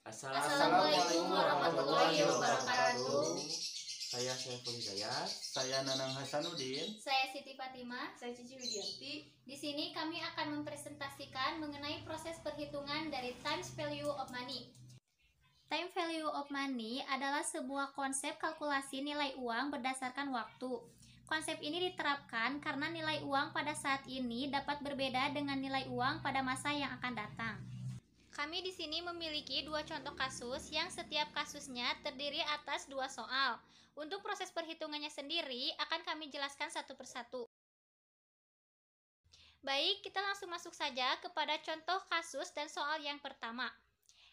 Assalamualaikum warahmatullahi wabarakatuh. Saya Saiful Hidayat. Saya Nanang Hasanuddin. Saya Siti Fatimah. Saya Cici Widianti. Di sini kami akan mempresentasikan mengenai proses perhitungan dari time value of money. Time value of money adalah sebuah konsep kalkulasi nilai uang berdasarkan waktu. Konsep ini diterapkan karena nilai uang pada saat ini dapat berbeda dengan nilai uang pada masa yang akan datang. Kami di sini memiliki dua contoh kasus yang setiap kasusnya terdiri atas dua soal. Untuk proses perhitungannya sendiri akan kami jelaskan satu persatu. Baik, kita langsung masuk saja kepada contoh kasus dan soal yang pertama.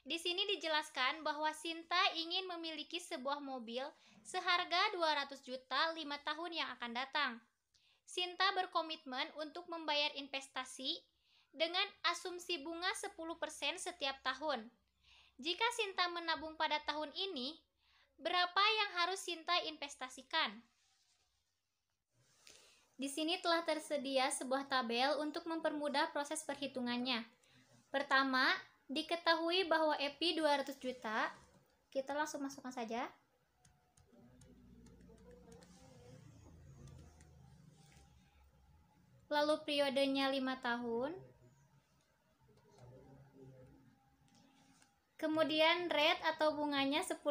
Di sini dijelaskan bahwa Sinta ingin memiliki sebuah mobil seharga 200 juta 5 tahun yang akan datang. Sinta berkomitmen untuk membayar investasi dengan asumsi bunga 10% setiap tahun. Jika Sinta menabung pada tahun ini, berapa yang harus Sinta investasikan? Di sini telah tersedia sebuah tabel untuk mempermudah proses perhitungannya. Pertama, diketahui bahwa EPI 200 juta. Kita langsung masukkan saja. Lalu periodenya 5 tahun. Kemudian rate atau bunganya 10%.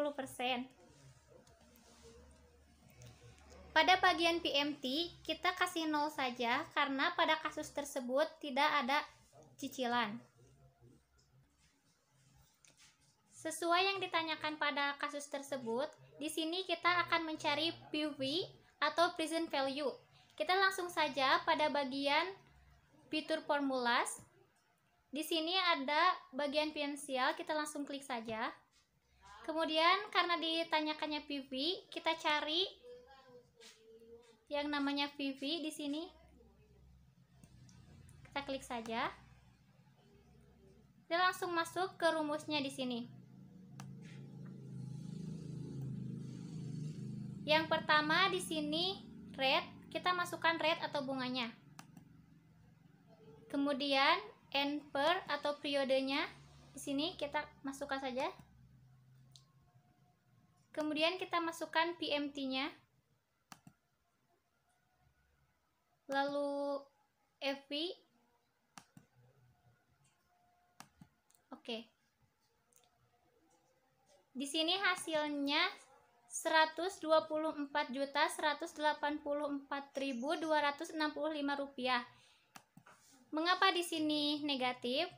Pada bagian PMT, kita kasih 0 saja karena pada kasus tersebut tidak ada cicilan. Sesuai yang ditanyakan pada kasus tersebut, di sini kita akan mencari PV atau present value. Kita langsung saja pada bagian fitur formulas. Di sini ada bagian finansial, kita langsung klik saja. Kemudian karena ditanyakannya PV, kita cari yang namanya PV di sini. Kita klik saja. Dan langsung masuk ke rumusnya di sini. Yang pertama di sini rate, kita masukkan rate atau bunganya. Kemudian N per atau periodenya di sini kita masukkan saja. Kemudian kita masukkan PMT-nya. Lalu FV. Oke. Di sini hasilnya 124.184.265 rupiah. Mengapa di sini negatif?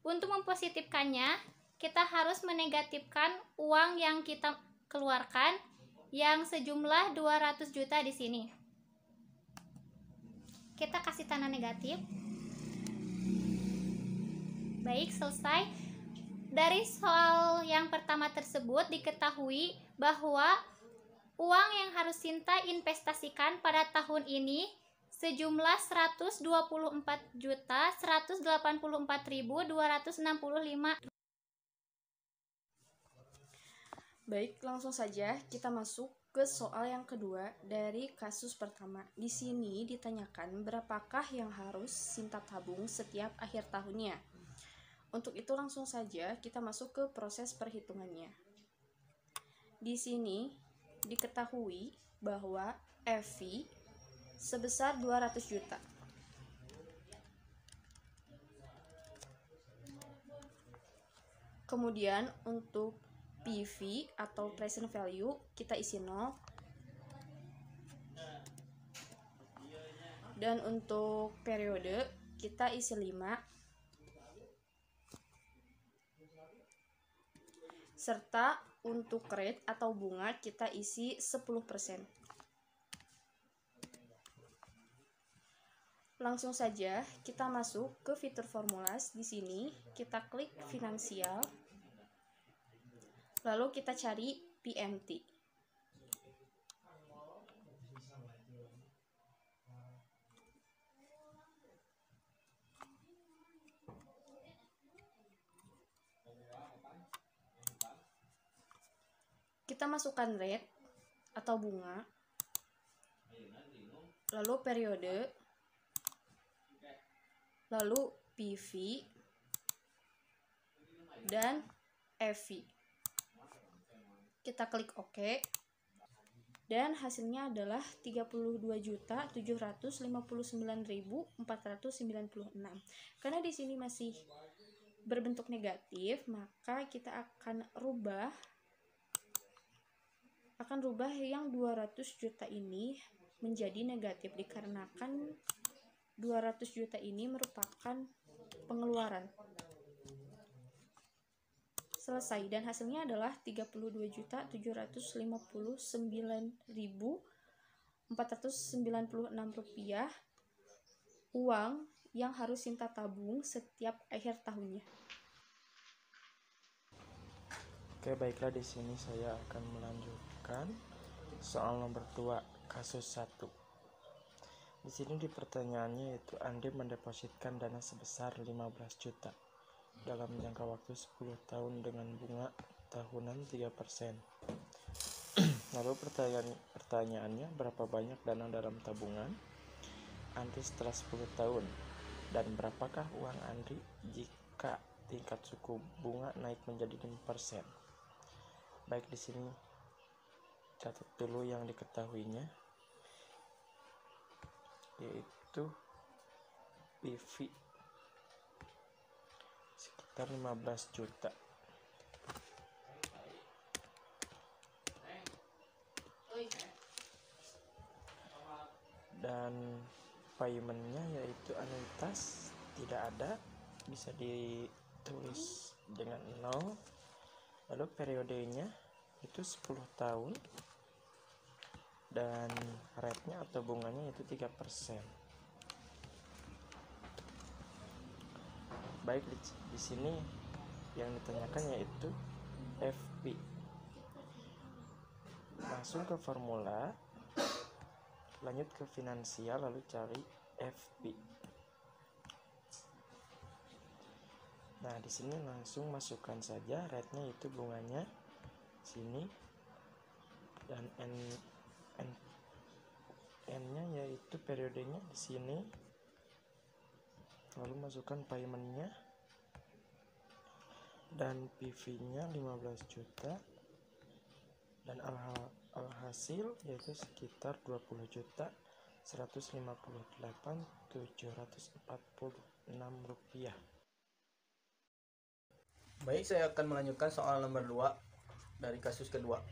Untuk mempositifkannya, kita harus menegatifkan uang yang kita keluarkan yang sejumlah 200 juta di sini. Kita kasih tanda negatif. Baik, selesai. Dari soal yang pertama tersebut diketahui bahwa uang yang harus Sinta investasikan pada tahun ini sejumlah 124.184.265. Baik, langsung saja kita masuk ke soal yang kedua dari kasus pertama. Di sini ditanyakan berapakah yang harus Sinta tabung setiap akhir tahunnya. Untuk itu langsung saja kita masuk ke proses perhitungannya. Di sini diketahui bahwa FV sebesar 200 juta. Kemudian untuk PV atau present value kita isi 0. Dan untuk periode kita isi 5. Serta untuk rate atau bunga kita isi 10%. Langsung saja kita masuk ke fitur formulas. Di sini kita klik finansial. Lalu kita cari PMT. Kita masukkan rate atau bunga. Lalu periode. Lalu PV dan EV. Kita klik OK. Dan hasilnya adalah 32.759.496. Karena di sini masih berbentuk negatif, maka kita akan rubah yang 200 juta ini menjadi negatif, dikarenakan 200 juta ini merupakan pengeluaran. Selesai, dan hasilnya adalah 32.759.496 rupiah uang yang harus Sinta tabung setiap akhir tahunnya. Oke, baiklah, di sini saya akan melanjutkan soal nomor 2, kasus 1. Di sini di pertanyaannya yaitu Andi mendepositkan dana sebesar 15 juta dalam jangka waktu 10 tahun dengan bunga tahunan 3%. Lalu pertanyaannya, berapa banyak dana dalam tabungan Andi setelah 10 tahun, dan berapakah uang Andi jika tingkat suku bunga naik menjadi 5%? Baik, di sini catat dulu yang diketahuinya, yaitu PV sekitar 15 juta. Dan paymentnya yaitu anuitas tidak ada, bisa ditulis dengan 0. Lalu periodenya itu 10 tahun, dan rate-nya atau bunganya itu 3%. Baik, di sini yang ditanyakan yaitu FP. Langsung ke formula, lanjut ke finansial, lalu cari FP. Nah, di sini langsung masukkan saja rate-nya, itu bunganya sini, dan N-nya yaitu periodenya di sini. Lalu masukkan paymentnya, dan PV-nya 15 juta, dan alhasil yaitu sekitar 20.158.746 rupiah. Baik, saya akan melanjutkan soal nomor 2 dari kasus kedua.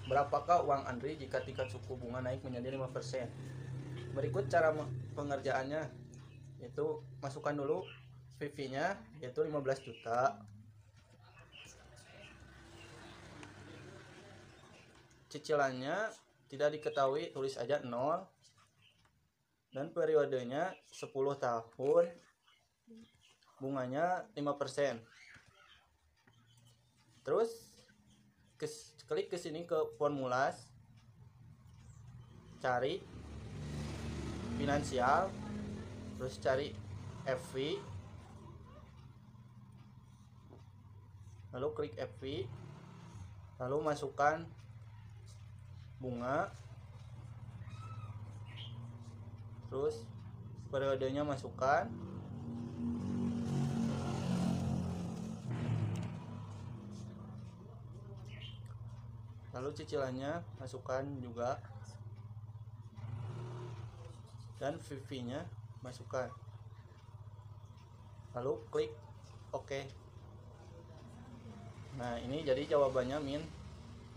Berapakah uang Andri jika tingkat suku bunga naik menjadi 5%? Berikut cara pengerjaannya, yaitu masukkan dulu PV-nya yaitu 15 juta. Cicilannya tidak diketahui, tulis aja 0. Dan periodenya 10 tahun. Bunganya 5%. Terus klik ke sini ke formulas, cari finansial, terus cari FV, lalu klik FV, lalu masukkan bunga, terus periodenya masukkan, lalu cicilannya masukkan juga, dan VV-nya masukkan, lalu klik OK. Nah, ini jadi jawabannya min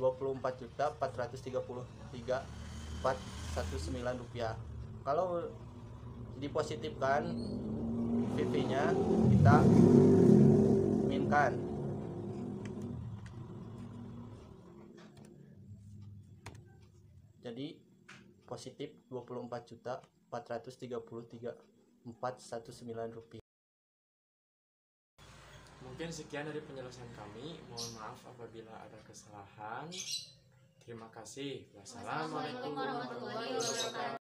24.433.419 rupiah. Kalau dipositifkan VV-nya kita minkan. Jadi positif 24.433.419 rupiah. Mungkin sekian dari penjelasan kami. Mohon maaf apabila ada kesalahan. Terima kasih. Wassalamualaikum warahmatullahi wabarakatuh.